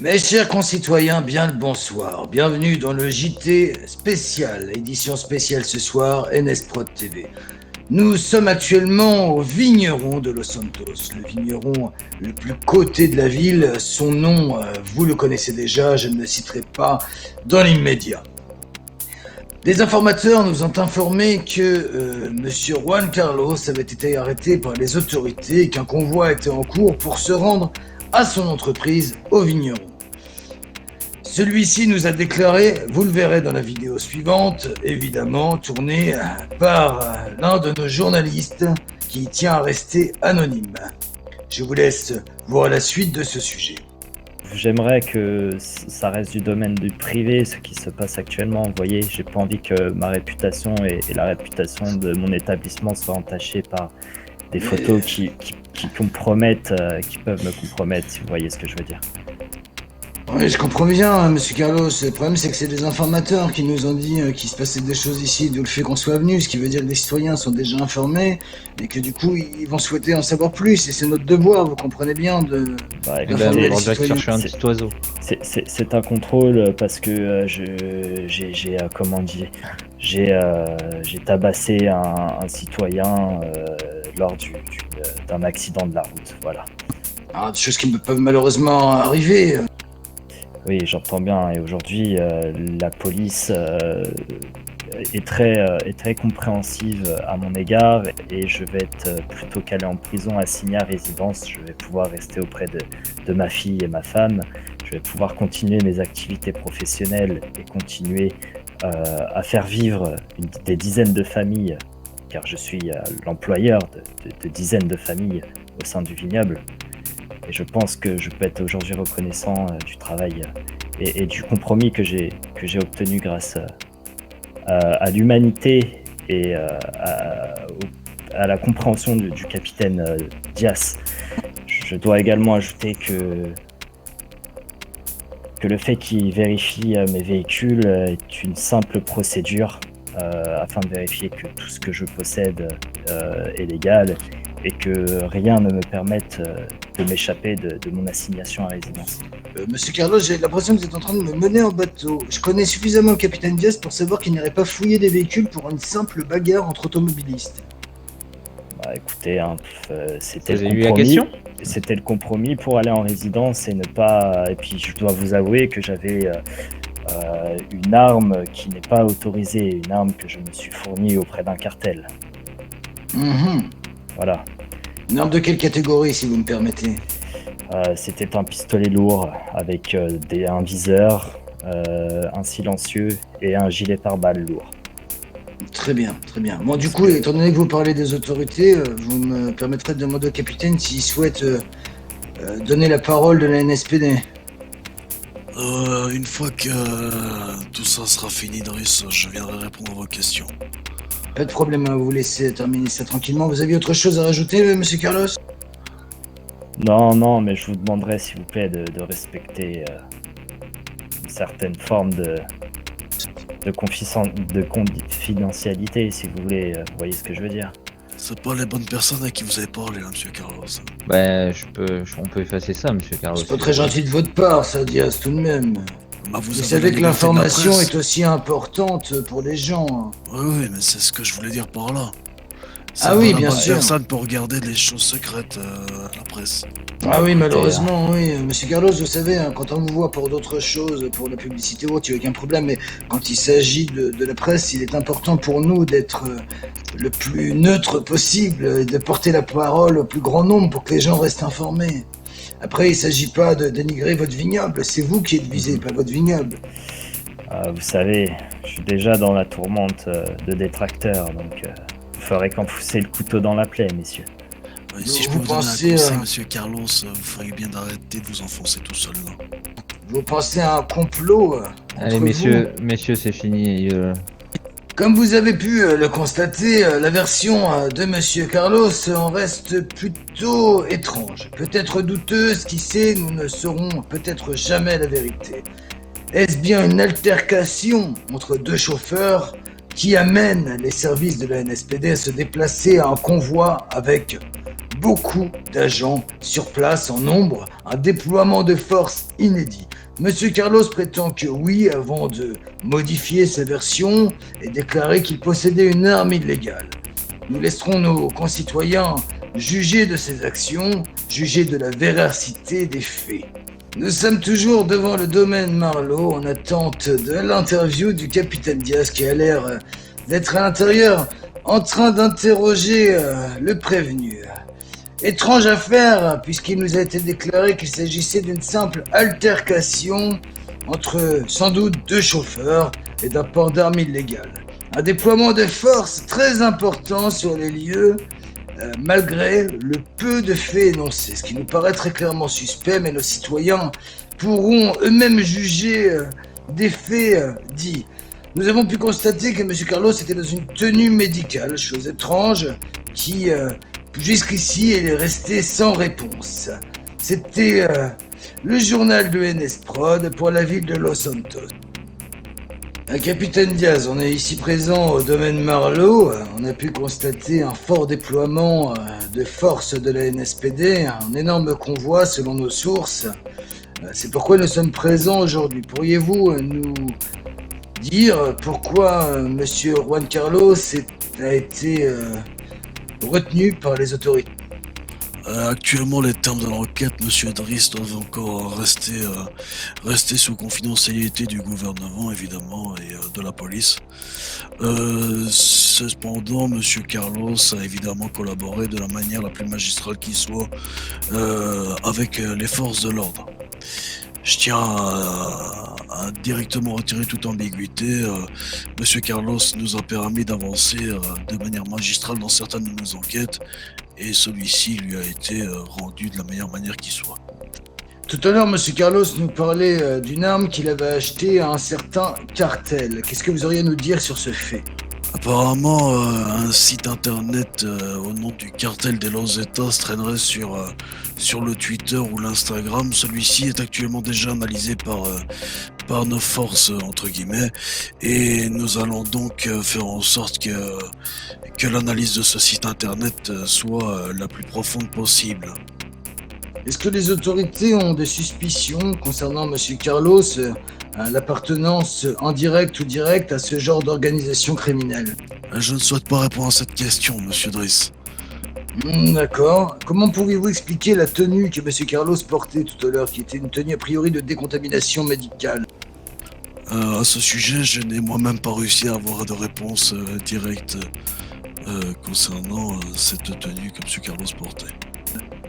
Mes chers concitoyens, bien le bonsoir. Bienvenue dans le JT spécial, édition spéciale ce soir, NSProd TV. Nous sommes actuellement au Vigneron de Los Santos, le vigneron le plus coté de la ville. Son nom, vous le connaissez déjà, je ne le citerai pas dans l'immédiat. Des informateurs nous ont informé que Monsieur Juan Carlos avait été arrêté par les autorités et qu'un convoi était en cours pour se rendre à son entreprise au Vigneron. Celui-ci nous a déclaré, vous le verrez dans la vidéo suivante, évidemment tournée par l'un de nos journalistes qui tient à rester anonyme. Je vous laisse voir la suite de ce sujet. J'aimerais que ça reste du domaine du privé, ce qui se passe actuellement. Vous voyez, j'ai pas envie que ma réputation et la réputation de mon établissement soient entachées par des photos qui compromettent, qui peuvent me compromettre, si vous voyez ce que je veux dire. Oui, je comprends bien, monsieur Carlos. Le problème, c'est que c'est des informateurs qui nous ont dit qu'il se passait des choses ici, d'où le fait qu'on soit venu, ce qui veut dire que les citoyens sont déjà informés et que du coup, ils vont souhaiter en savoir plus. Et c'est notre devoir, vous comprenez bien, d'informer les citoyens. Chercher un petit oiseau. C'est un contrôle parce que j'ai tabassé un citoyen lors d'un accident de la route, voilà. Ah, des choses qui peuvent malheureusement arriver. Oui, j'entends bien. Et aujourd'hui, la police est très compréhensive à mon égard et je vais être plutôt qu'aller en prison assigné à résidence. Je vais pouvoir rester auprès de ma fille et ma femme. Je vais pouvoir continuer mes activités professionnelles et continuer à faire vivre des dizaines de familles, car je suis l'employeur de dizaines de familles au sein du vignoble. Et je pense que je peux être aujourd'hui reconnaissant du travail et du compromis que j'ai obtenu grâce à l'humanité et à la compréhension du capitaine Diaz. Je dois également ajouter que le fait qu'il vérifie mes véhicules est une simple procédure afin de vérifier que tout ce que je possède est légal et que rien ne me permette de m'échapper de mon assignation à résidence. Monsieur Carlos, j'ai l'impression que vous êtes en train de me mener en bateau. Je connais suffisamment le capitaine Diaz pour savoir qu'il n'irait pas fouiller des véhicules pour une simple bagarre entre automobilistes. Bah écoutez, c'était le compromis. C'était le compromis pour aller en résidence et ne pas... Et puis je dois vous avouer que j'avais une arme qui n'est pas autorisée, une arme que je me suis fournie auprès d'un cartel. Voilà. Une arme de quelle catégorie, si vous me permettez? C'était un pistolet lourd avec un viseur, un silencieux et un gilet pare-balles lourd. Très bien, très bien. Bon, du coup, étant donné que vous parlez des autorités, vous me permettrez de demander au capitaine s'il souhaite donner la parole de la NSPD. Une fois que tout ça sera fini, Driss, je viendrai répondre à vos questions. Pas de problème, hein, vous laissez terminer ça tranquillement. Vous aviez autre chose à rajouter, monsieur Carlos? Non, mais je vous demanderai, s'il vous plaît, de respecter une certaine forme de confidentialité, si vous voulez. Vous voyez ce que je veux dire? C'est pas les bonnes personnes à qui vous avez parlé, hein, monsieur Carlos. Ben, on peut effacer ça, monsieur Carlos. C'est pas très gentil de votre part, ça, Diaz, tout de même. Bah, vous savez que l'information est aussi importante pour les gens. Oui, mais c'est ce que je voulais dire par là. Ah oui, bien sûr. Personne pour regarder les choses secrètes à la presse. Ah oui, malheureusement, oui. Monsieur Carlos, vous savez, hein, quand on vous voit pour d'autres choses, pour la publicité ou autre, il n'y a aucun problème. Mais quand il s'agit de la presse, il est important pour nous d'être le plus neutre possible, de porter la parole au plus grand nombre pour que les gens restent informés. Après, il ne s'agit pas de dénigrer votre vignoble, c'est vous qui êtes visé, pas votre vignoble. Vous savez, je suis déjà dans la tourmente de détracteurs, donc vous ferez qu'enfoncer le couteau dans la plaie, messieurs. Si je peux vous donner un conseil, monsieur Carlos, vous feriez bien d'arrêter de vous enfoncer tout seul là. Vous pensez à un complot Allez, messieurs, c'est fini. Comme vous avez pu le constater, la version de monsieur Carlos en reste plutôt étrange. Peut-être douteuse, qui sait, nous ne saurons peut-être jamais la vérité. Est-ce bien une altercation entre deux chauffeurs qui amène les services de la NSPD à se déplacer à un convoi avec beaucoup d'agents sur place en nombre, un déploiement de force inédit. Monsieur Carlos prétend que oui, avant de modifier sa version et déclarer qu'il possédait une arme illégale. Nous laisserons nos concitoyens juger de ses actions, juger de la véracité des faits. Nous sommes toujours devant le domaine Marlowe en attente de l'interview du capitaine Diaz qui a l'air d'être à l'intérieur en train d'interroger le prévenu. Étrange affaire puisqu'il nous a été déclaré qu'il s'agissait d'une simple altercation entre sans doute deux chauffeurs et d'un port d'armes illégal. Un déploiement de force très important sur les lieux malgré le peu de faits énoncés, ce qui nous paraît très clairement suspect, mais nos citoyens pourront eux-mêmes juger des faits dits. Nous avons pu constater que M. Carlos était dans une tenue médicale, chose étrange, qui jusqu'ici est resté sans réponse. C'était le journal de NS Prod pour la ville de Los Santos. Capitaine Diaz, on est ici présent au domaine Marlowe. On a pu constater un fort déploiement de forces de la NSPD, un énorme convoi selon nos sources. C'est pourquoi nous sommes présents aujourd'hui. Pourriez-vous nous dire pourquoi Monsieur Juan Carlos a été retenu par les autorités? Actuellement, les termes de l'enquête, Monsieur Driss, doivent encore rester sous confidentialité du gouvernement, évidemment, et de la police. Cependant, Monsieur Carlos a évidemment collaboré de la manière la plus magistrale qui soit avec les forces de l'ordre. Je tiens à directement retirer toute ambiguïté. Monsieur Carlos nous a permis d'avancer de manière magistrale dans certaines de nos enquêtes et celui-ci lui a été rendu de la meilleure manière qui soit. Tout à l'heure, Monsieur Carlos nous parlait d'une arme qu'il avait achetée à un certain cartel. Qu'est-ce que vous auriez à nous dire sur ce fait? Apparemment, un site internet au nom du cartel de Los Zetas traînerait sur le Twitter ou l'Instagram. Celui-ci est actuellement déjà analysé par nos forces, entre guillemets, et nous allons donc faire en sorte que l'analyse de ce site internet soit la plus profonde possible. Est-ce que les autorités ont des suspicions concernant Monsieur Carlos, l'appartenance indirecte ou directe à ce genre d'organisation criminelle? Je ne souhaite pas répondre à cette question, Monsieur Driss. D'accord. Comment pourriez-vous expliquer la tenue que Monsieur Carlos portait tout à l'heure, qui était une tenue a priori de décontamination médicale? À ce sujet, je n'ai moi-même pas réussi à avoir de réponse directe concernant cette tenue que Monsieur Carlos portait.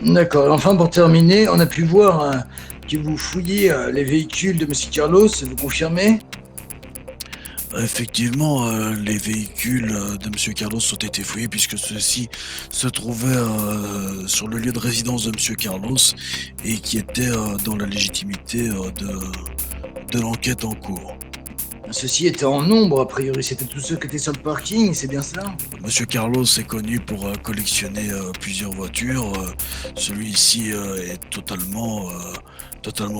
D'accord. Enfin, pour terminer, on a pu voir que vous fouillez les véhicules de Monsieur Carlos, vous confirmez? Effectivement, les véhicules de Monsieur Carlos ont été fouillés puisque ceux-ci se trouvaient sur le lieu de résidence de Monsieur Carlos et qui étaient dans la légitimité de l'enquête en cours. Ceux-ci étaient en nombre, a priori. C'était tous ceux qui étaient sur le parking, c'est bien cela? Monsieur Carlos est connu pour collectionner plusieurs voitures. Celui-ci est totalement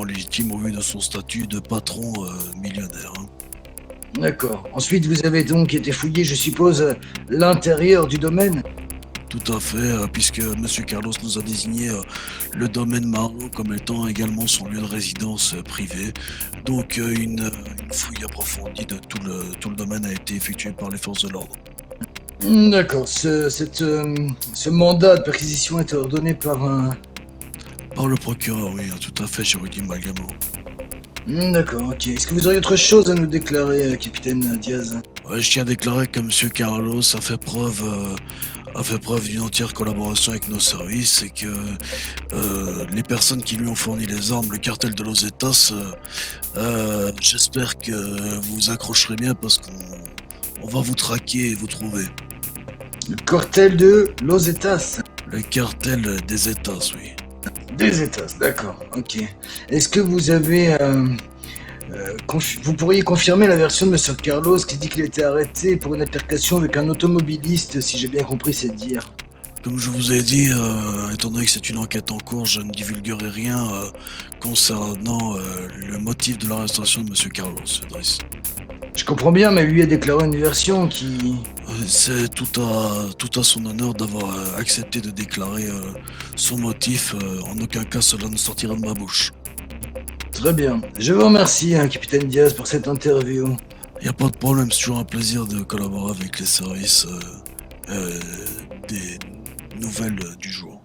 légitime au vu de son statut de patron millionnaire. D'accord. Ensuite, vous avez donc été fouillé, je suppose, l'intérieur du domaine? Tout à fait, puisque Monsieur Carlos nous a désigné le domaine Marlowe comme étant également son lieu de résidence privé. Donc une fouille approfondie de tout le domaine a été effectuée par les forces de l'ordre. D'accord. Ce mandat de perquisition est ordonné par un... Par le procureur, oui, tout à fait, Cherokee Malgamo. D'accord, ok. Est-ce que vous auriez autre chose à nous déclarer, capitaine Diaz? Ouais, je tiens à déclarer que Monsieur Carlos a fait preuve d'une entière collaboration avec nos services et que les personnes qui lui ont fourni les armes, le cartel de Los Zetas, j'espère que vous vous accrocherez bien parce qu'on va vous traquer et vous trouver. Le cartel de Los Zetas? Le cartel des Zetas, oui. Des Zetas, d'accord, ok. Est-ce que vous avez... vous pourriez confirmer la version de M. Carlos qui dit qu'il a été arrêté pour une altercation avec un automobiliste, si j'ai bien compris, c'est dire. Comme je vous ai dit, étant donné que c'est une enquête en cours, je ne divulguerai rien concernant le motif de l'arrestation de M. Carlos, Driss. Je comprends bien, mais lui a déclaré une version qui... C'est tout à son honneur d'avoir accepté de déclarer son motif. En aucun cas cela ne sortira de ma bouche. Très bien. Je vous remercie, hein, capitaine Diaz, pour cette interview. Il n'y a pas de problème, c'est toujours un plaisir de collaborer avec les services des nouvelles du jour.